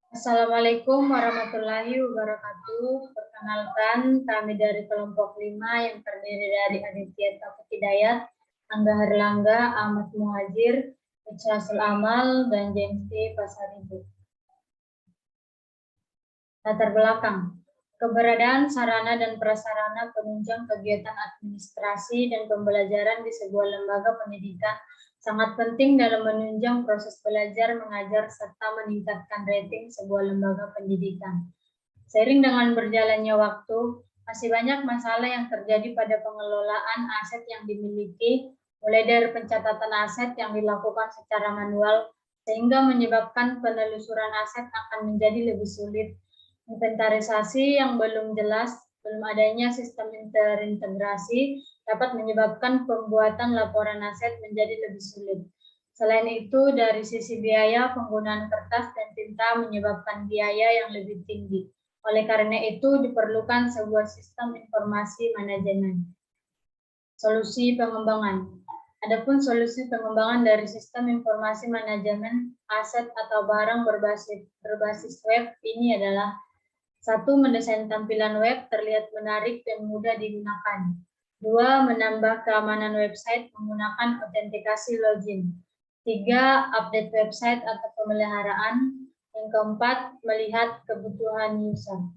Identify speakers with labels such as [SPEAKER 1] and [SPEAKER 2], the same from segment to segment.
[SPEAKER 1] Assalamualaikum warahmatullahi wabarakatuh. Perkenalkan, kami dari kelompok 5 yang terdiri dari Aditya Taufik Hidayat, Angga Herlangga, Ahmad Muhajir, Ikhlasul Amal, dan James T. Pasaribu. Latar belakang. Keberadaan sarana dan prasarana penunjang kegiatan administrasi dan pembelajaran di sebuah lembaga pendidikan sangat penting dalam menunjang proses belajar mengajar serta meningkatkan rating sebuah lembaga pendidikan. Seiring dengan berjalannya waktu, masih banyak masalah yang terjadi pada pengelolaan aset yang dimiliki, mulai dari pencatatan aset yang dilakukan secara manual, sehingga menyebabkan penelusuran aset akan menjadi lebih sulit. Inventarisasi yang belum jelas, belum adanya sistem terintegrasi dapat menyebabkan pembuatan laporan aset menjadi lebih sulit. Selain itu, dari sisi biaya, penggunaan kertas dan tinta menyebabkan biaya yang lebih tinggi. Oleh karena itu, diperlukan sebuah sistem informasi manajemen. Solusi pengembangan. Adapun solusi pengembangan dari sistem informasi manajemen aset atau barang berbasis web ini adalah: 1. Mendesain tampilan web terlihat menarik dan mudah digunakan. 2. Menambah keamanan website menggunakan autentikasi login. 3. Update website atau pemeliharaan. Yang keempat, melihat kebutuhan user.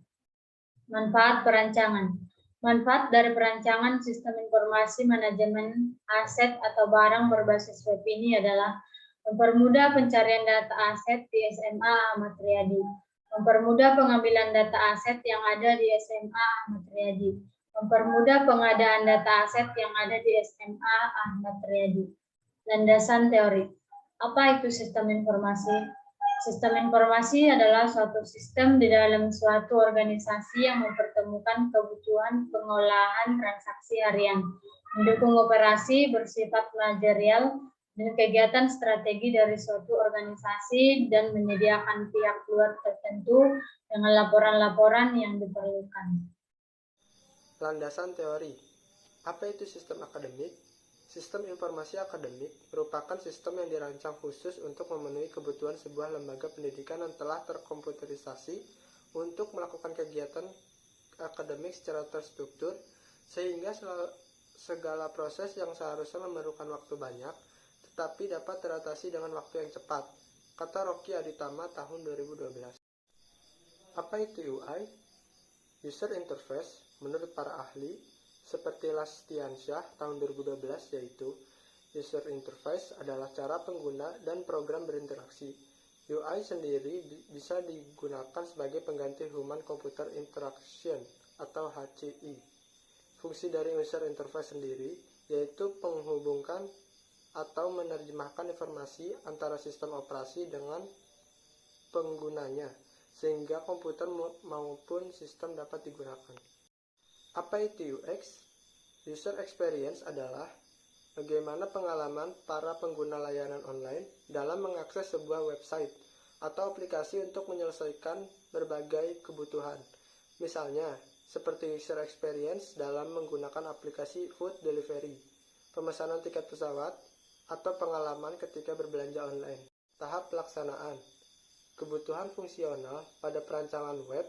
[SPEAKER 1] Manfaat perancangan. Manfaat dari perancangan sistem informasi manajemen aset atau barang berbasis web ini adalah mempermudah pencarian data aset di SMA Ahmad Riyadi, mempermudah pengambilan data aset yang ada di SMA Ahmad Riyadi, mempermudah pengadaan data aset yang ada di SMA Ahmad Riyadi. Landasan teori. Apa itu sistem informasi? Sistem informasi adalah suatu sistem di dalam suatu organisasi yang mempertemukan kebutuhan pengolahan transaksi harian, mendukung operasi bersifat manajerial dan kegiatan strategi dari suatu organisasi, dan menyediakan pihak luar tertentu dengan laporan-laporan yang diperlukan.
[SPEAKER 2] Landasan teori. Apa itu sistem akademik? Sistem informasi akademik merupakan sistem yang dirancang khusus untuk memenuhi kebutuhan sebuah lembaga pendidikan yang telah terkomputerisasi untuk melakukan kegiatan akademik secara terstruktur, sehingga segala proses yang seharusnya memerlukan waktu banyak, tetapi dapat teratasi dengan waktu yang cepat, kata Rocky Aditama tahun 2012. Apa itu UI? User Interface, menurut para ahli, seperti Lastiansyah tahun 2012, yaitu user interface adalah cara pengguna dan program berinteraksi. UI sendiri bisa digunakan sebagai pengganti Human Computer Interaction atau HCI. Fungsi dari user interface sendiri yaitu menghubungkan atau menerjemahkan informasi antara sistem operasi dengan penggunanya, sehingga komputer maupun sistem dapat digunakan. Apa itu UX? User experience adalah bagaimana pengalaman para pengguna layanan online dalam mengakses sebuah website atau aplikasi untuk menyelesaikan berbagai kebutuhan. Misalnya, seperti user experience dalam menggunakan aplikasi food delivery, pemesanan tiket pesawat, atau pengalaman ketika berbelanja online. Tahap pelaksanaan. Kebutuhan fungsional pada perancangan web,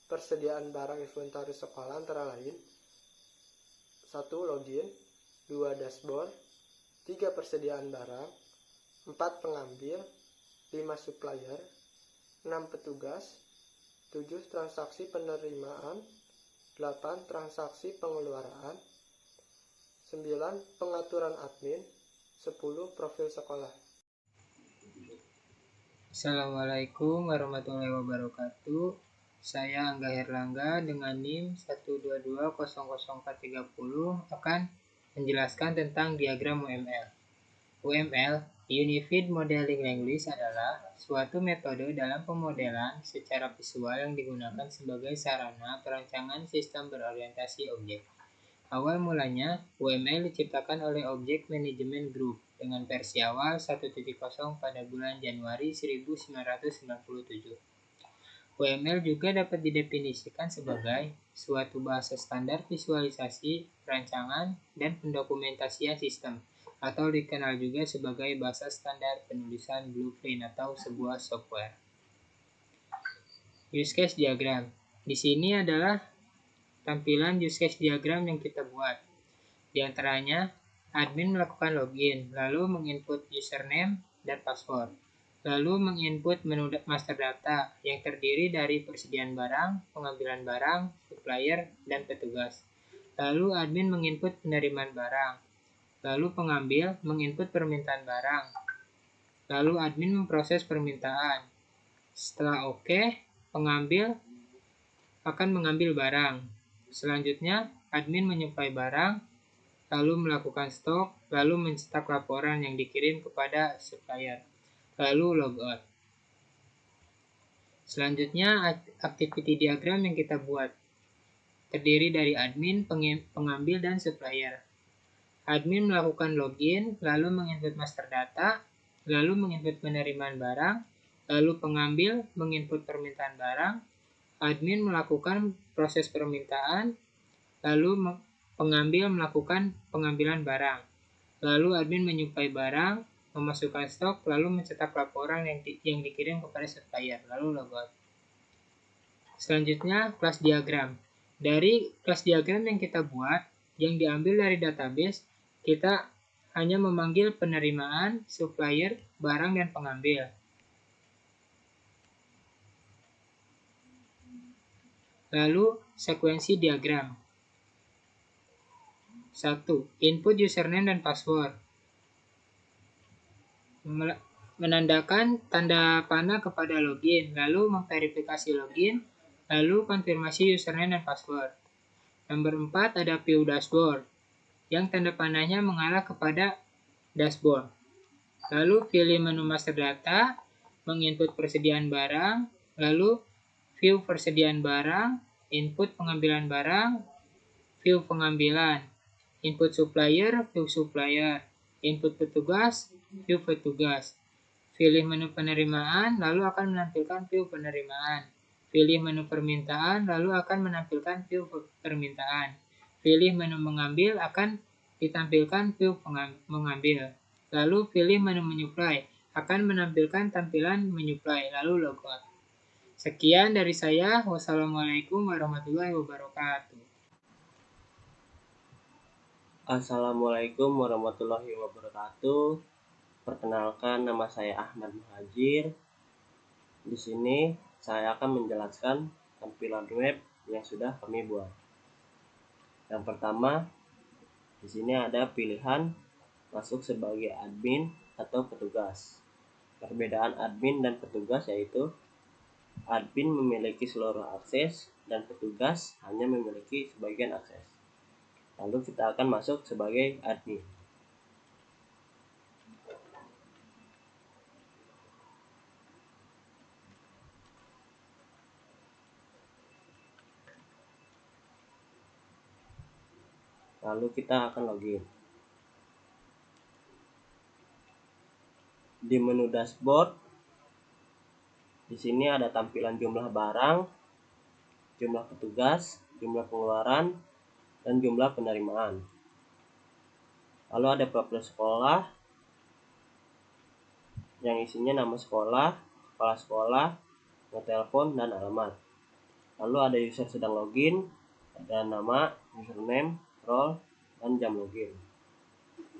[SPEAKER 2] persediaan barang inventaris sekolah antara lain: 1. Login, 2. Dashboard, 3. Persediaan barang, 4. Pengambil, 5. Supplier, 6. Petugas, 7. Transaksi penerimaan, 8. Transaksi pengeluaran, 9. Pengaturan admin, 10. Profil sekolah.
[SPEAKER 3] Assalamualaikum warahmatullahi wabarakatuh. Saya Angga Herlangga dengan NIM 122000430 akan menjelaskan tentang diagram UML. UML, Unified Modeling Language, adalah suatu metode dalam pemodelan secara visual yang digunakan sebagai sarana perancangan sistem berorientasi objek. Awal mulanya, UML diciptakan oleh Object Management Group dengan versi awal 1.0 pada bulan Januari 1997. UML juga dapat didefinisikan sebagai suatu bahasa standar visualisasi, perancangan, dan pendokumentasian sistem, atau dikenal juga sebagai bahasa standar penulisan blueprint atau sebuah software. use case diagram. Di sini adalah tampilan use case diagram yang kita buat. Di antaranya, admin melakukan login, lalu menginput username dan password. Lalu menginput menu master data yang terdiri dari persediaan barang, pengambilan barang, supplier, dan petugas. Lalu admin menginput penerimaan barang. Lalu pengambil menginput permintaan barang. Lalu admin memproses permintaan. Setelah oke, pengambil akan mengambil barang. Selanjutnya, admin menyuplai barang, lalu melakukan stok, lalu mencetak laporan yang dikirim kepada supplier, lalu logout. Selanjutnya, activity diagram yang kita buat terdiri dari admin, pengambil, dan supplier. Admin melakukan login, lalu menginput master data, lalu menginput penerimaan barang, lalu pengambil menginput permintaan barang, admin melakukan proses permintaan, lalu pengambil melakukan pengambilan barang, lalu admin menyuplai barang, memasukkan stok, lalu mencetak laporan yang dikirim kepada supplier, lalu logout. Selanjutnya, kelas diagram. Dari kelas diagram yang kita buat, yang diambil dari database, kita hanya memanggil penerimaan, supplier, barang, dan pengambil. Lalu, sekuensi diagram. 1. Input username dan password. Menandakan tanda panah kepada login, lalu memverifikasi login, lalu konfirmasi username dan password. Nomor 4 ada view dashboard, yang tanda panahnya mengarah kepada dashboard. Lalu pilih menu master data, menginput persediaan barang, lalu view persediaan barang, input pengambilan barang, view pengambilan, input supplier, view supplier, input petugas, view petugas. Pilih menu penerimaan, lalu akan menampilkan view penerimaan. Pilih menu permintaan, lalu akan menampilkan view permintaan. Pilih menu mengambil, akan ditampilkan view mengambil. Lalu pilih menu menyuplai, akan menampilkan tampilan menyuplai, lalu logout. Sekian dari saya. Wassalamualaikum warahmatullahi wabarakatuh.
[SPEAKER 4] Assalamualaikum warahmatullahi wabarakatuh. Perkenalkan, nama saya Ahmad Muhajir. Di sini saya akan menjelaskan tampilan web yang sudah kami buat. Yang pertama, di sini ada pilihan masuk sebagai admin atau petugas. Perbedaan admin dan petugas yaitu admin memiliki seluruh akses dan petugas hanya memiliki sebagian akses. Lalu kita akan masuk sebagai admin. Lalu kita akan login. Di menu dashboard, di sini ada tampilan jumlah barang, jumlah petugas, jumlah pengeluaran, dan jumlah penerimaan. Lalu ada profil sekolah yang isinya nama sekolah, kepala sekolah, nomor telepon, dan alamat. Lalu ada user sedang login, ada nama, username, role, dan jam login.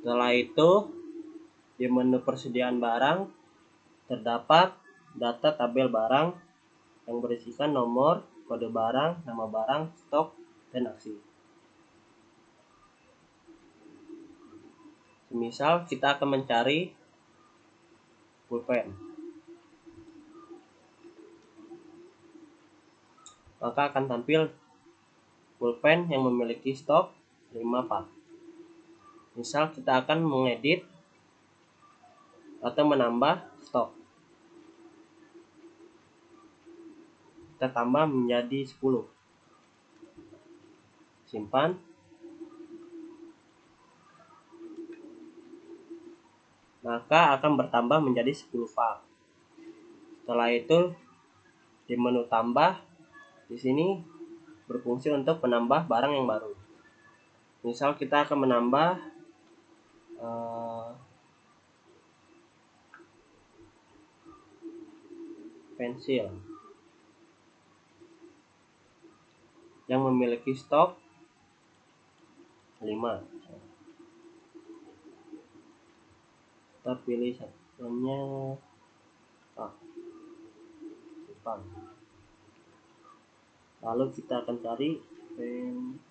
[SPEAKER 4] Setelah itu, di menu persediaan barang terdapat data tabel barang yang berisikan nomor, kode barang, nama barang, stok, dan aksi. Misal kita akan mencari pulpen, maka akan tampil pulpen yang memiliki stok 5 pak. Misal kita akan mengedit atau menambah stok, kita tambah menjadi 10. Simpan. Maka akan bertambah menjadi 10 pak. Setelah itu, di menu tambah, di sini berfungsi untuk menambah barang yang baru. Misal kita akan menambah pensil. yang memiliki stok 5. Kita pilih satunya Jepang. Lalu kita akan cari pensil.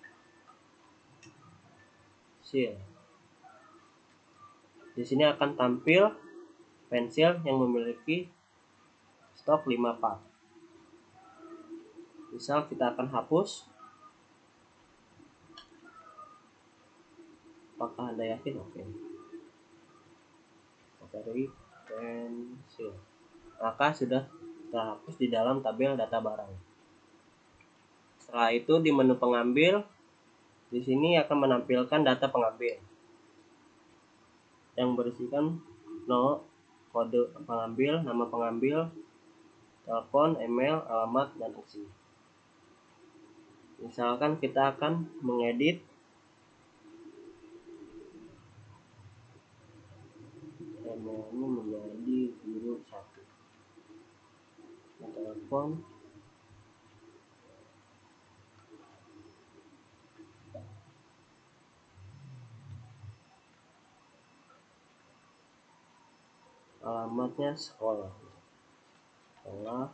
[SPEAKER 4] Di sini akan tampil pensil yang memiliki stok 5 part. Misal kita akan hapus. Apakah Anda yakin? Oke. Kita cari pensil. Maka sudah terhapus di dalam tabel data barang. Setelah itu di menu pengambil, di sini akan menampilkan data pengambil yang berisikan kode pengambil, nama pengambil, telepon, email, alamat, dan aksi. Misalkan kita akan mengedit emailnya menjadi 01. Telepon alamatnya sekolah Ahmad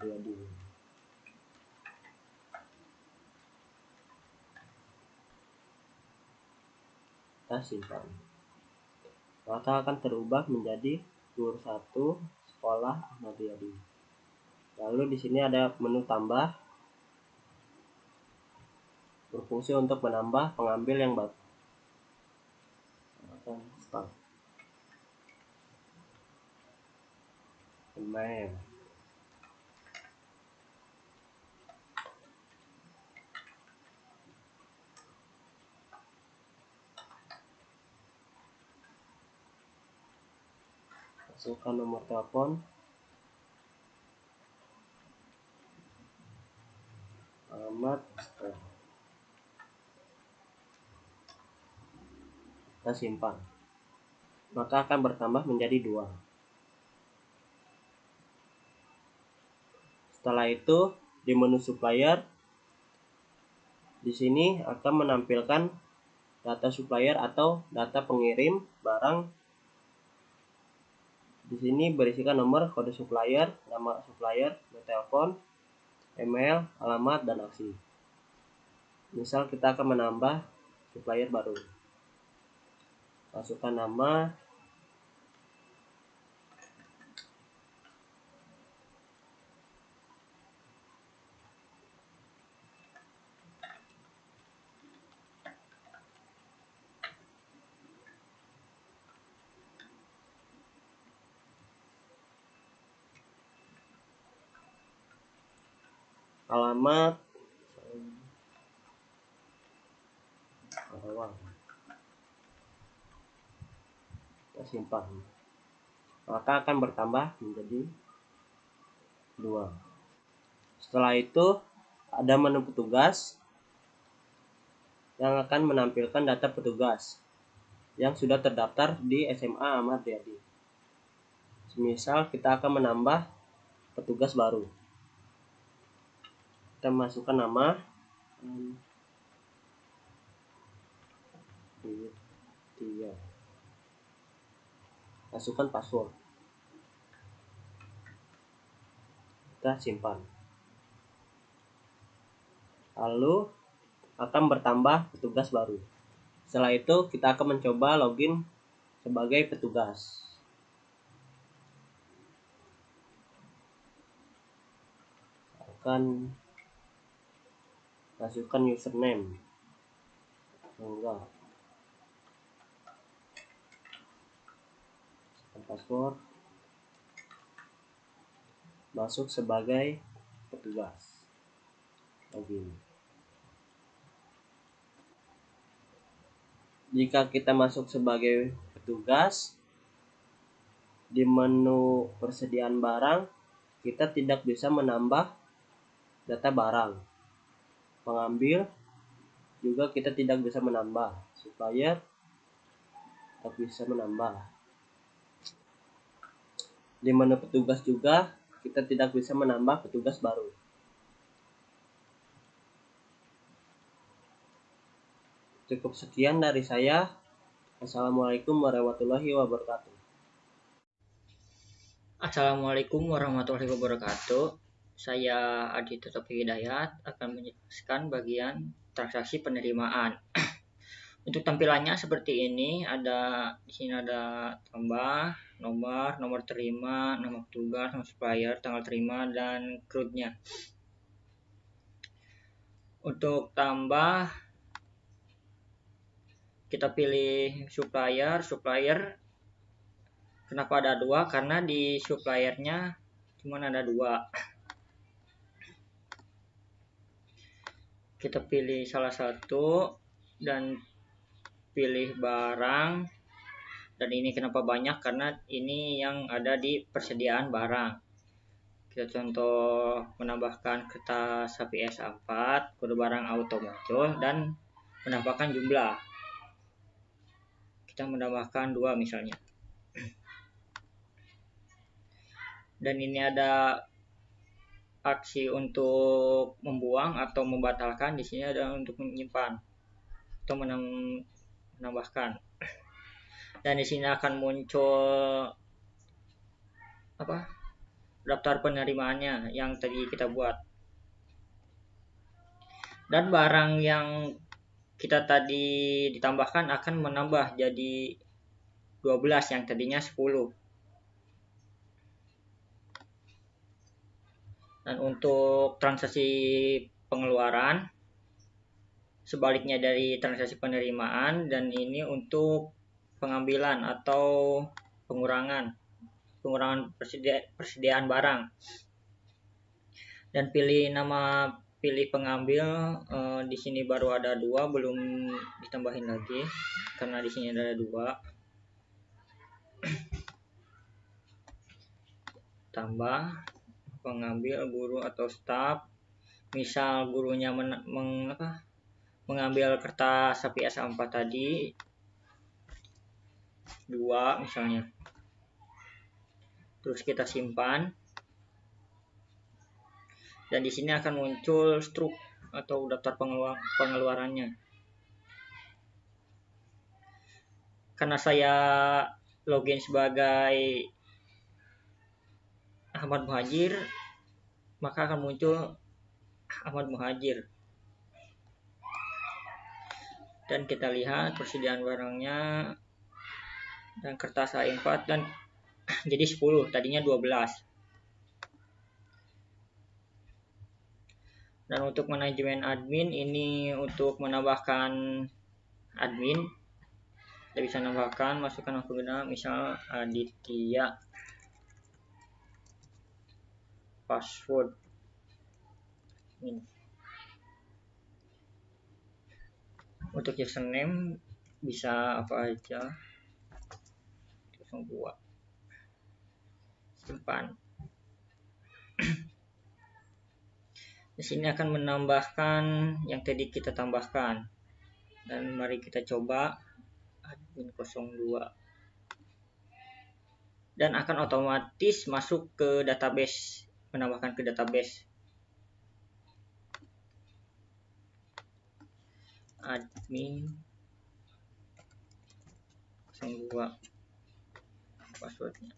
[SPEAKER 4] Yadi. Kita simpan, maka akan terubah menjadi 21 sekolah Ahmad Yadi. Lalu di sini ada menu tambah, berfungsi untuk menambah pengambil yang baru. Start. Email. Masukkan nomor telepon, alamat, kita simpan, maka akan bertambah menjadi 2. Setelah itu di menu supplier, di sini akan menampilkan data supplier atau data pengirim barang. Di sini berisikan nomor, kode supplier, nama supplier, telepon, email, alamat, dan aksi. Misal kita akan menambah supplier baru. Masukkan nama, alamat, kita simpan, maka akan bertambah menjadi 2. Setelah itu ada menu petugas yang akan menampilkan data petugas yang sudah terdaftar di SMA Ahmad Yadi. Misal kita akan menambah petugas baru, kita masukkan nama, masukkan password, kita simpan. Lalu akan bertambah petugas baru. Setelah itu kita akan mencoba login sebagai petugas. Akan masukkan username, enggak, password, masuk sebagai petugas, login. Jika kita masuk sebagai petugas, di menu persediaan barang kita tidak bisa menambah data barang. Pengambil juga kita tidak bisa menambah. Supplier tidak bisa menambah. Di menu petugas juga kita tidak bisa menambah petugas baru. Cukup sekian dari saya. Assalamualaikum warahmatullahi wabarakatuh.
[SPEAKER 5] Assalamualaikum warahmatullahi wabarakatuh. Saya Aditya Taufik Hidayat akan menjelaskan bagian transaksi penerimaan. Untuk tampilannya seperti ini, di sini ada tambah, nomor terima, nama petugas, nama supplier, tanggal terima, dan crude-nya. Untuk tambah, kita pilih supplier. Kenapa ada dua? Karena di suppliernya cuma ada dua. Kita pilih salah satu dan pilih barang, dan ini kenapa banyak, karena ini yang ada di persediaan barang. Kita contoh menambahkan kertas HPS A4, kode barang auto muncul, dan menambahkan jumlah. Kita menambahkan 2 misalnya. Dan ini ada aksi untuk membuang atau membatalkan, di sini ada untuk menyimpan atau menambahkan. Dan di sini akan muncul daftar penerimaannya yang tadi kita buat. Dan barang yang kita tadi ditambahkan akan menambah jadi 12 yang tadinya 10. Dan untuk transaksi pengeluaran sebaliknya dari transaksi penerimaan, dan ini untuk pengambilan atau pengurangan persediaan barang. Dan pilih pengambil, di sini baru ada 2, belum ditambahin lagi karena di sini ada 2. Tambah pengambil guru atau staf. Misal gurunya mengambil kertas HPS A4 tadi 2 misalnya. Terus kita simpan. Dan di sini akan muncul struk atau daftar pengeluarannya. Karena saya login sebagai Ahmad Muhajir, maka akan muncul Ahmad Muhajir. Dan kita lihat persediaan barangnya dan kertas A4, dan jadi 10, tadinya 12. Dan untuk manajemen admin, ini untuk menambahkan admin, kita bisa menambahkan, masukkan pengguna, misal Aditya, password ini. Untuk username bisa apa aja, 02, simpan. Di sini akan menambahkan yang tadi kita tambahkan, dan mari kita coba admin 02, dan akan otomatis masuk ke database, menambahkan ke database. Admin 02, passwordnya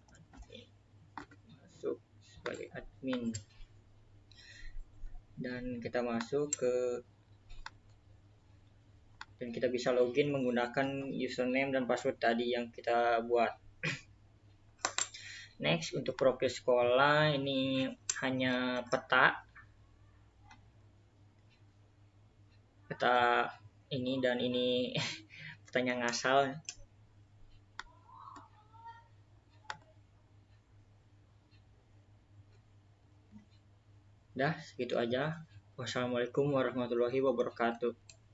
[SPEAKER 5] masuk sebagai admin, dan kita masuk dan kita bisa login menggunakan username dan password tadi yang kita buat. Next, untuk profil sekolah, ini hanya peta ini, dan ini petanya ngasal. Udah, segitu aja. Wassalamualaikum warahmatullahi wabarakatuh.